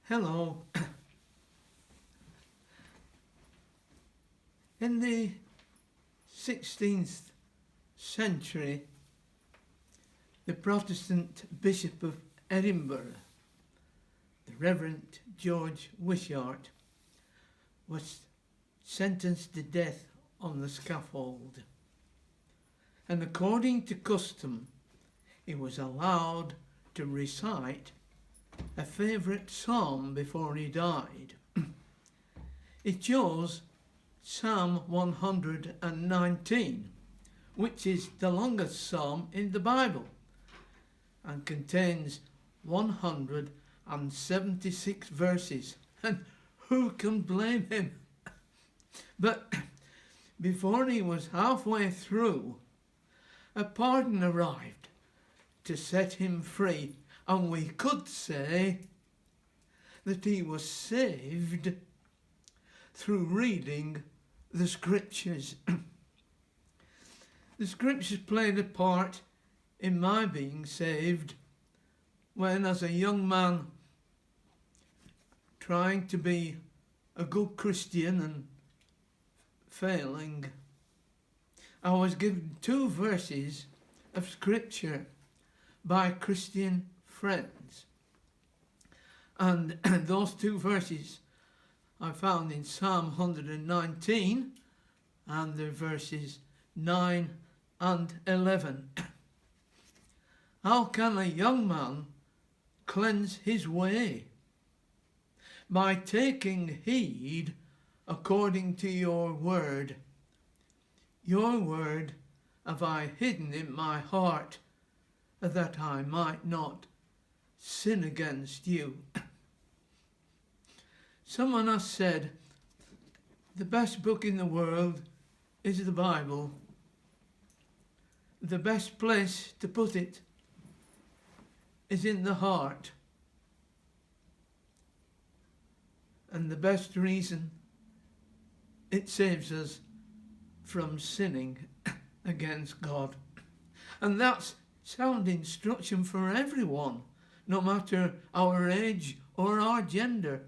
Hello. In the 16th century, the Protestant Bishop of Edinburgh, the Reverend George Wishart, was sentenced to death on the scaffold. And according to custom, he was allowed to recite a favourite psalm before he died. He chose Psalm 119, which is the longest psalm in the Bible and contains 176 verses. And who can blame him? But before he was halfway through, a pardon arrived to set him free, and we could say that he was saved through reading the scriptures. The scriptures played a part in my being saved when, as a young man, trying to be a good Christian and failing, I was given 2 verses of scripture by Christian friends. And those 2 verses I found in Psalm 119 and the verses 9 and 11. How can a young man cleanse his way? By taking heed according to your word. Your word have I hidden in my heart, that I might not sin against you. Someone has said, the best book in the world is the Bible. The best place to put it is in the heart. And the best reason it saves us from sinning against God. And that's sound instruction for everyone, no matter our age or our gender.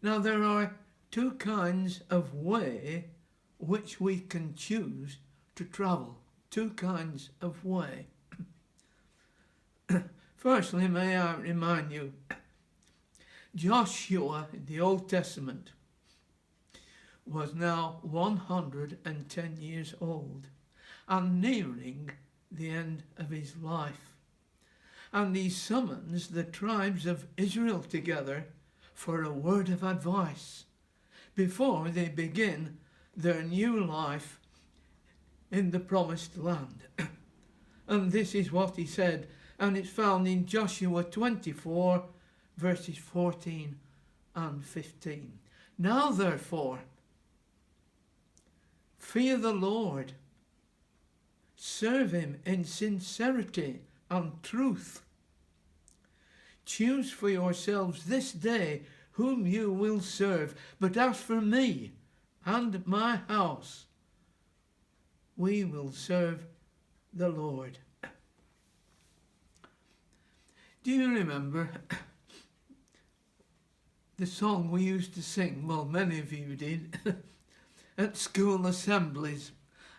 Now there are 2 kinds of way which we can choose to travel. 2 kinds of way. Firstly, may I remind you, Joshua in the Old Testament was now 110 years old and nearing the end of his life. And he summons the tribes of Israel together for a word of advice before they begin their new life in the promised land. And this is what he said, and it's found in Joshua 24 verses 14 and 15. Now therefore, fear the Lord, serve him in sincerity and truth. Choose for yourselves this day whom you will serve. But as for me and my house, we will serve the Lord. Do you remember the song we used to sing? Well, many of you did, at school assemblies.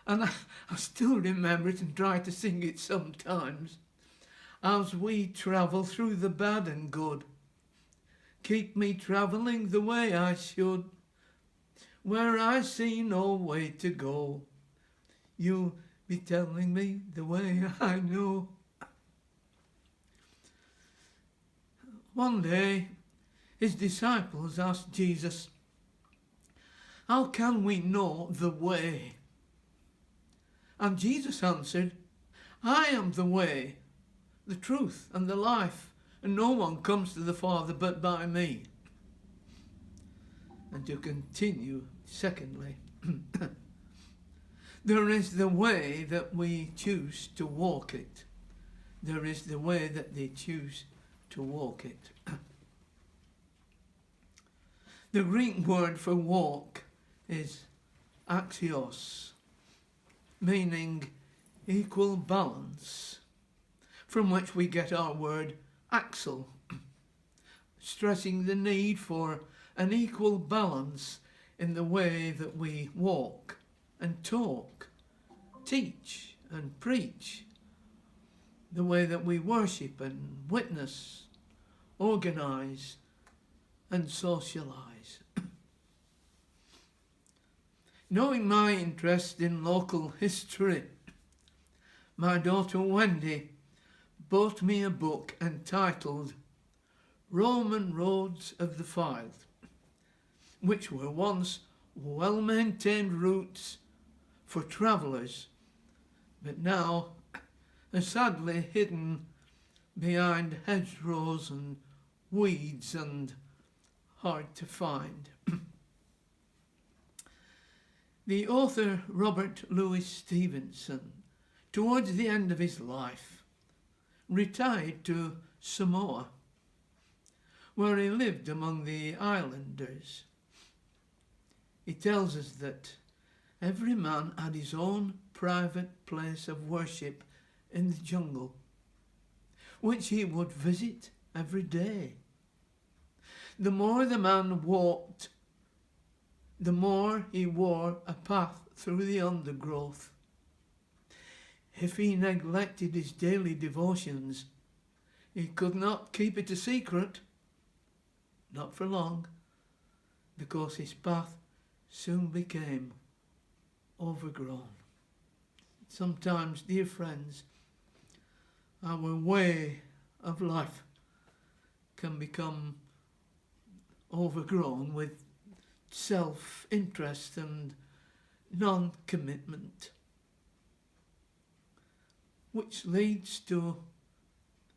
And I still remember it and try to sing it sometimes. As we travel through the bad and good, keep me travelling the way I should. Where I see no way to go, you be telling me the way I know. One day, his disciples asked Jesus, how can we know the way? And Jesus answered, I am the way, the truth and the life, and no one comes to the Father but by me. And to continue, secondly, there is the way that we choose to walk it. There is the way that they choose to walk it. The Greek word for walk is axios, meaning equal balance, from which we get our word axle. stressing the need for an equal balance in the way that we walk and talk, teach and preach, the way that we worship and witness, organise and socialise. Knowing my interest in local history, my daughter Wendy bought me a book entitled Roman Roads of the Fylde, which were once well-maintained routes for travellers, but now are sadly hidden behind hedgerows and weeds and hard to find. The author Robert Louis Stevenson, towards the end of his life, retired to Samoa, where he lived among the islanders. He tells us that every man had his own private place of worship in the jungle, which he would visit every day. The more the man walked, the more he wore a path through the undergrowth. If he neglected his daily devotions, he could not keep it a secret, not for long, because his path soon became overgrown. Sometimes, dear friends, our way of life can become overgrown with self-interest and non-commitment, which leads to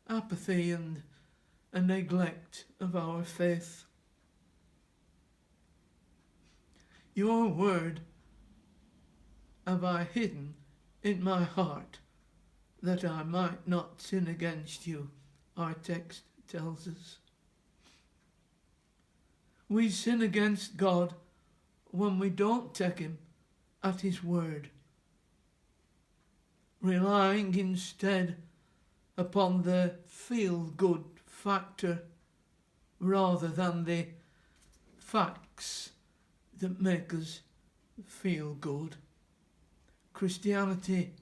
apathy and a neglect of our faith. Your word have I hidden in my heart, that I might not sin against you, our text tells us. We sin against God when we don't take him at his word, relying instead upon the feel-good factor rather than the facts that make us feel good. Christianity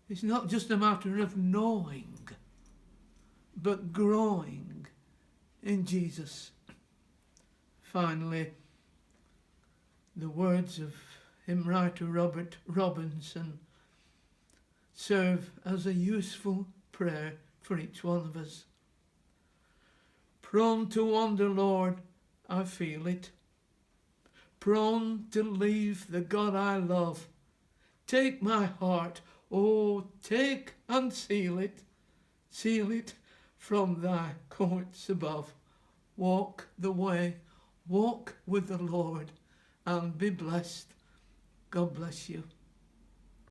is not just a matter of knowing, but growing in Jesus. Finally, the words of hymn writer Robert Robinson serve as a useful prayer for each one of us. Prone to wander, Lord, I feel it. Prone to leave the God I love. Take my heart, oh, take and seal it from thy courts above. Walk the way, walk with the Lord, and be blessed. God bless you.